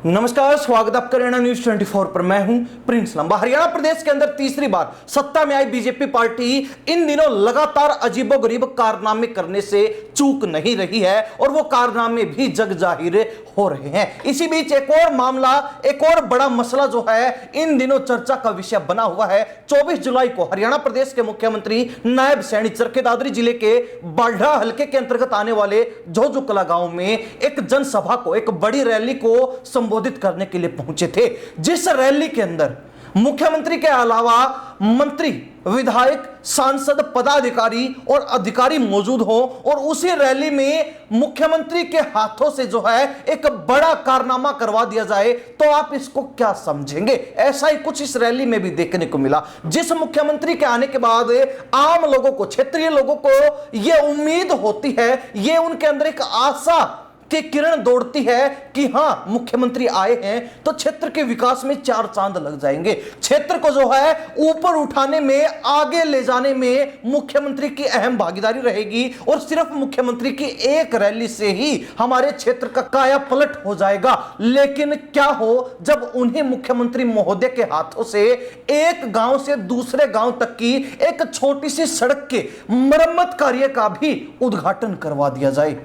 नमस्कार, स्वागत है आपका हरियाणा न्यूज 24 पर। मैं हूं प्रिंस लंबा। हरियाणा प्रदेश के अंदर तीसरी बार सत्ता में आई बीजेपी पार्टी इन दिनों लगातार अजीबोगरीब कारनामे करने से चूक नहीं रही है और वो कारनामे भी जग जाहिर हो रहे हैं। इसी बीच एक और मामला, एक और बड़ा मसला जो है इन दिनों चर्चा का विषय बना हुआ है। 24 जुलाई को हरियाणा प्रदेश के मुख्यमंत्री नायब सैनी चरखी दादरी जिले के बाढ़ा हलके के अंतर्गत आने वाले झोझुकला गांव में एक जनसभा को, एक बड़ी रैली को संबोधित करने के लिए पहुंचे थे, जिस रैली के अंदर मुख्यमंत्री के अलावा मंत्री, विधायक, सांसद, पदाधिकारी और अधिकारी मौजूद हो और उसी रैली में मुख्यमंत्री के हाथों से जो है एक बड़ा कारनामा करवा दिया जाए तो आप इसको क्या समझेंगे। ऐसा ही कुछ इस रैली में भी देखने को मिला, जिस मुख्यमंत्री के आने के बाद आम लोगों को, क्षेत्रीय लोगों को यह उम्मीद होती है, यह उनके अंदर एक आशा की किरण दौड़ती है कि हां, मुख्यमंत्री आए हैं तो क्षेत्र के विकास में चार चांद लग जाएंगे, क्षेत्र को जो है ऊपर उठाने में, आगे ले जाने में मुख्यमंत्री की अहम भागीदारी रहेगी और सिर्फ मुख्यमंत्री की एक रैली से ही हमारे क्षेत्र का काया पलट हो जाएगा। लेकिन क्या हो जब उन्हें मुख्यमंत्री महोदय के हाथों से एक गांव से दूसरे गांव तक की एक छोटी सी सड़क के मरम्मत कार्य का भी उद्घाटन करवा दिया जाए।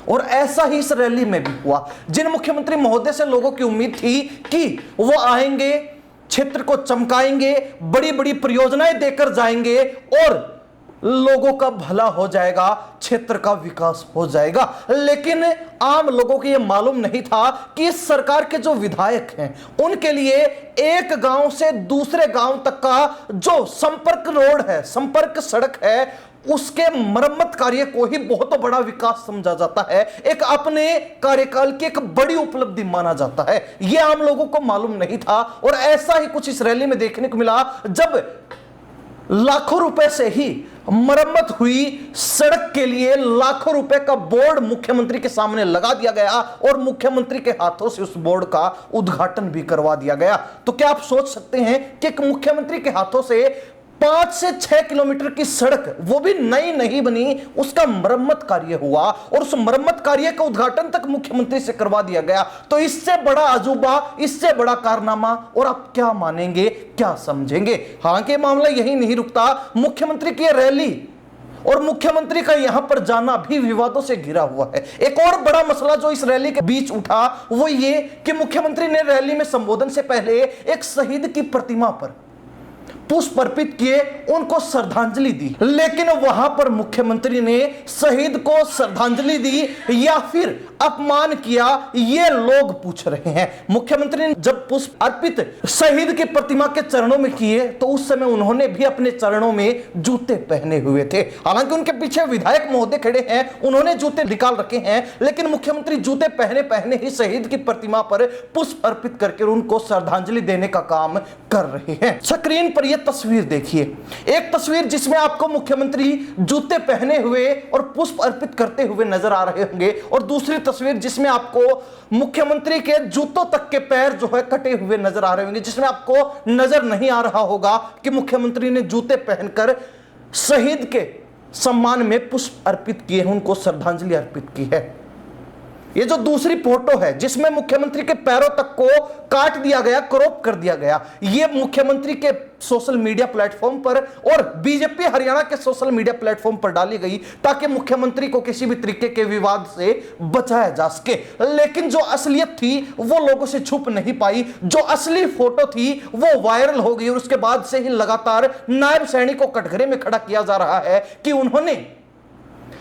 और ऐसा ही इस रैली में भी हुआ। जिन मुख्यमंत्री महोदय से लोगों की उम्मीद थी कि वो आएंगे, क्षेत्र को चमकाएंगे, बड़ी बड़ी परियोजनाएं देकर जाएंगे और लोगों का भला हो जाएगा, क्षेत्र का विकास हो जाएगा, लेकिन आम लोगों को यह मालूम नहीं था कि इस सरकार के जो विधायक हैं उनके लिए एक गांव से दूसरे गांव तक का जो संपर्क रोड है, संपर्क सड़क है, उसके मरम्मत कार्य को ही बहुत बड़ा विकास समझा जाता है, एक अपने कार्यकाल की एक बड़ी उपलब्धि माना जाता है। यह आम लोगों को मालूम नहीं था और ऐसा ही कुछ इस रैली में देखने को मिला, जब लाखों रुपए से ही मरम्मत हुई सड़क के लिए लाखों रुपए का बोर्ड मुख्यमंत्री के सामने लगा दिया गया और मुख्यमंत्री के हाथों से उस बोर्ड का उद्घाटन भी करवा दिया गया। तो क्या आप सोच सकते हैं कि एक मुख्यमंत्री के हाथों से 5 से 6 किलोमीटर की सड़क, वो भी नई नहीं बनी, उसका मरम्मत कार्य हुआ और उस मरम्मत कार्य का उद्घाटन तक मुख्यमंत्री से करवा दिया गया। तो इससे बड़ा अजूबा, इससे बड़ा कारनामा और आप क्या मानेंगे, क्या समझेंगे। हालांकि मामला यही नहीं रुकता, मुख्यमंत्री की रैली और मुख्यमंत्री का यहां पर जाना भी विवादों से घिरा हुआ है। एक और बड़ा मसला जो इस रैली के बीच उठा वो ये कि मुख्यमंत्री ने रैली में संबोधन से पहले एक शहीद की प्रतिमा पर पुष्प अर्पित किए, उनको श्रद्धांजलि दी, लेकिन वहां पर मुख्यमंत्री ने शहीद को श्रद्धांजलि दी या फिर अपमान किया, ये लोग पूछ रहे हैं। मुख्यमंत्री ने जब पुष्प अर्पित शहीद की प्रतिमा के चरणों में किए तो उस समय उन्होंने भी अपने चरणों में जूते पहने हुए थे। हालांकि उनके पीछे विधायक महोदय खड़े हैं, उन्होंने जूते निकाल रखे हैं, लेकिन मुख्यमंत्री जूते पहने पहने ही शहीद की प्रतिमा पर पुष्प अर्पित करके उनको श्रद्धांजलि देने का काम कर रहे हैं। स्क्रीन पर तस्वीर देखिए, एक तस्वीर जिसमें आपको मुख्यमंत्री जूते पहने हुए और पुष्प अर्पित करते हुए नजर आ रहे होंगे और दूसरी तस्वीर जिसमें आपको मुख्यमंत्री के जूतों तक के पैर जो है कटे हुए नजर आ रहे होंगे, जिसमें आपको नजर नहीं आ रहा होगा कि मुख्यमंत्री ने जूते पहनकर शहीद के सम्मान में पुष्प अर्पित किए हैं, उनको श्रद्धांजलि अर्पित की है। ये जो दूसरी फोटो है जिसमें मुख्यमंत्री के पैरों तक को काट दिया गया, क्रॉप कर दिया गया, ये मुख्यमंत्री के सोशल मीडिया प्लेटफॉर्म पर और बीजेपी हरियाणा के सोशल मीडिया प्लेटफॉर्म पर डाली गई ताकि मुख्यमंत्री को किसी भी तरीके के विवाद से बचाया जा सके। लेकिन जो असलियत थी वो लोगों से छुप नहीं पाई, जो असली फोटो थी वो वायरल हो गई और उसके बाद से ही लगातार नायब सैनी को कटघरे में खड़ा किया जा रहा है कि उन्होंने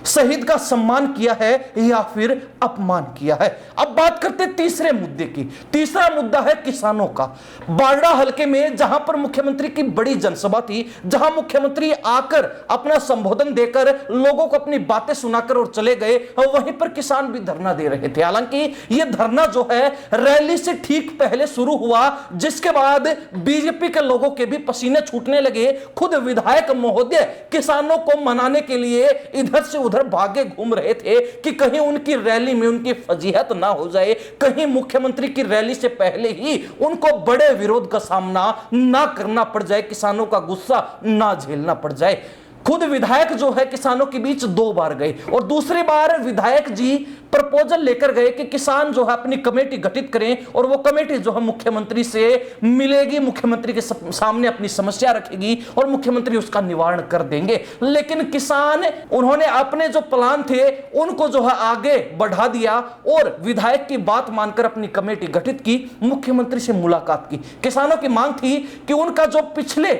शहीद का सम्मान किया है या फिर अपमान किया है। अब बात करते हैं तीसरे मुद्दे की। तीसरा मुद्दा है किसानों का। बाड़ा हलके में जहां पर मुख्यमंत्री की बड़ी जनसभा थी, जहां मुख्यमंत्री आकर अपना संबोधन देकर लोगों को अपनी बातें सुनाकर और चले गए, वहीं पर किसान भी धरना दे रहे थे। हालांकि यह धरना जो है रैली से ठीक पहले शुरू हुआ, जिसके बाद बीजेपी के लोगों के भी पसीने छूटने लगे। खुद विधायक महोदय किसानों को मनाने के लिए इधर से उधर भागे घूम रहे थे कि कहीं उनकी रैली में उनकी फजीहत ना हो जाए, कहीं मुख्यमंत्री की रैली से पहले ही उनको बड़े विरोध का सामना ना करना पड़ जाए, किसानों का गुस्सा ना झेलना पड़ जाए। खुद विधायक जो है किसानों के बीच 2 बार गए और दूसरी बार विधायक जी प्रपोजल लेकर गए कि किसान जो है अपनी कमेटी गठित करें और वो कमेटी जो है मुख्यमंत्री से मिलेगी, मुख्यमंत्री के सामने अपनी समस्या रखेगी और मुख्यमंत्री उसका निवारण कर देंगे। लेकिन किसान उन्होंने अपने जो प्लान थे उनको जो है आगे बढ़ा दिया और विधायक की बात मानकर अपनी कमेटी गठित की, मुख्यमंत्री से मुलाकात की। किसानों की मांग थी कि उनका जो पिछले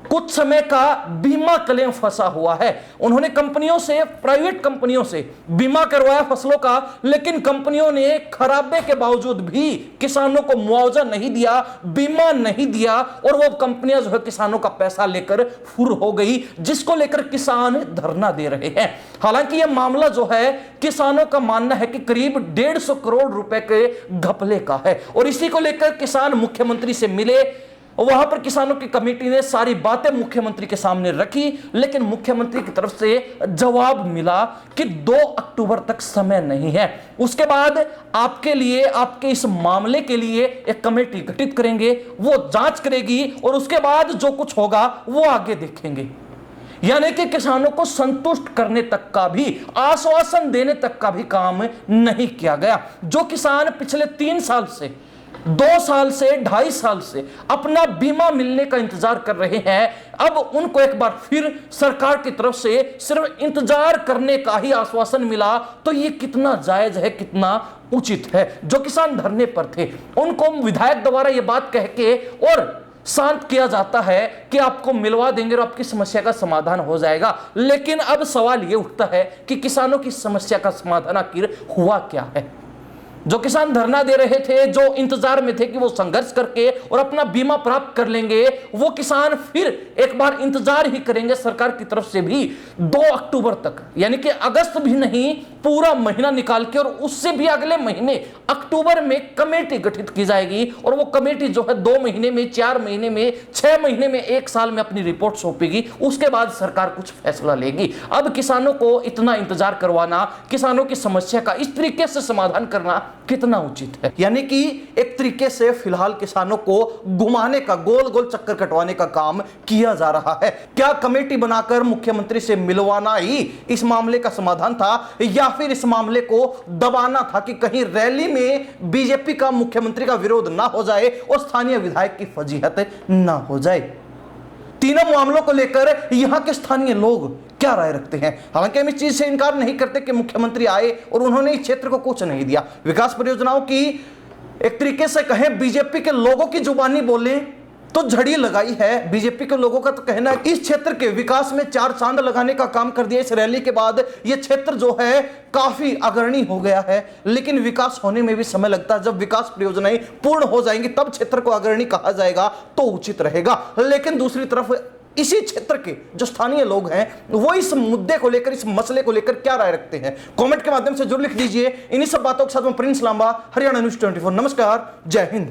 कुछ समय का बीमा क्लेम फंसा हुआ है, उन्होंने कंपनियों से, प्राइवेट कंपनियों से बीमा करवाया फसलों का, लेकिन कंपनियों ने खराबे के बावजूद भी किसानों को मुआवजा नहीं दिया, बीमा नहीं दिया और वो कंपनियां जो है किसानों का पैसा लेकर फुर हो गई, जिसको लेकर किसान धरना दे रहे हैं। हालांकि यह मामला जो है किसानों का मानना है कि करीब 150 करोड़ रुपए के घपले का है और इसी को लेकर किसान मुख्यमंत्री से मिले। वहां पर किसानों की कमेटी ने सारी बातें मुख्यमंत्री के सामने रखी, लेकिन मुख्यमंत्री की तरफ से जवाब मिला कि 2 अक्टूबर तक समय नहीं है, उसके बाद आपके लिए, आपके इस मामले के लिए एक कमेटी गठित करेंगे, वो जांच करेगी और उसके बाद जो कुछ होगा वो आगे देखेंगे। यानी कि किसानों को संतुष्ट करने तक का भी, आश्वासन देने तक का भी काम नहीं किया गया। जो किसान पिछले 3 साल से, 2 साल से, 2.5 साल से अपना बीमा मिलने का इंतजार कर रहे हैं, अब उनको एक बार फिर सरकार की तरफ से सिर्फ इंतजार करने का ही आश्वासन मिला, तो ये कितना जायज है, कितना उचित है। जो किसान धरने पर थे उनको विधायक द्वारा ये बात कह के और शांत किया जाता है कि आपको मिलवा देंगे और आपकी समस्या का समाधान हो जाएगा, लेकिन अब सवाल यह उठता है कि किसानों की समस्या का समाधान आखिर हुआ क्या है। जो किसान धरना दे रहे थे, जो इंतजार में थे कि वो संघर्ष करके और अपना बीमा प्राप्त कर लेंगे, वो किसान फिर एक बार इंतजार ही करेंगे सरकार की तरफ से भी 2 अक्टूबर तक, यानी कि अगस्त भी नहीं, पूरा महीना निकाल के, और उससे भी अगले महीने अक्टूबर में कमेटी गठित की जाएगी और वो कमेटी जो है 2 महीने में, 4 महीने में, 6 महीने में, 1 साल में अपनी रिपोर्ट सौंपेगी। उसके बाद सरकार कुछ फैसला लेगी। अब किसानों को इतना इंतजार करवाना, किसानों की समस्या का इस तरीके से समाधान करना कितना उचित है। यानी कि एक तरीके से फिलहाल किसानों को घुमाने का, गोल गोल चक्कर कटवाने का काम किया जा रहा है। क्या कमेटी बनाकर मुख्यमंत्री से मिलवाना ही इस मामले का समाधान था, या फिर इस मामले को दबाना था कि कहीं रैली में बीजेपी का मुख्यमंत्री का विरोध ना हो जाए और स्थानीय विधायक की फजीहत ना हो जाए। तीनों मामलों को लेकर यहां के स्थानीय लोग क्या राय रखते हैं। हालांकि हम इस चीज से इनकार नहीं करते कि मुख्यमंत्री आए और उन्होंने इस क्षेत्र को कुछ नहीं दिया। विकास परियोजनाओं की एक तरीके से कहें, बीजेपी के लोगों की जुबानी बोले तो झड़ी लगाई है। बीजेपी के लोगों का तो कहना है इस क्षेत्र के विकास में 4 चांद लगाने का काम कर दिया। इस रैली के बाद यह क्षेत्र जो है काफी अग्रणी हो गया है, लेकिन विकास होने में भी समय लगता है। जब विकास परियोजनाएं पूर्ण हो जाएंगी तब क्षेत्र को अग्रणी कहा जाएगा तो उचित रहेगा। लेकिन दूसरी तरफ इसी क्षेत्र के जो स्थानीय लोग हैं वो इस मुद्दे को लेकर, इस मसले को लेकर क्या राय रखते हैं, कमेंट के माध्यम से जरूर लिख दीजिए। इन्हीं सब बातों के साथ मैं प्रिंस लांबा, हरियाणा न्यूज़ 24। नमस्कार, जय हिंद।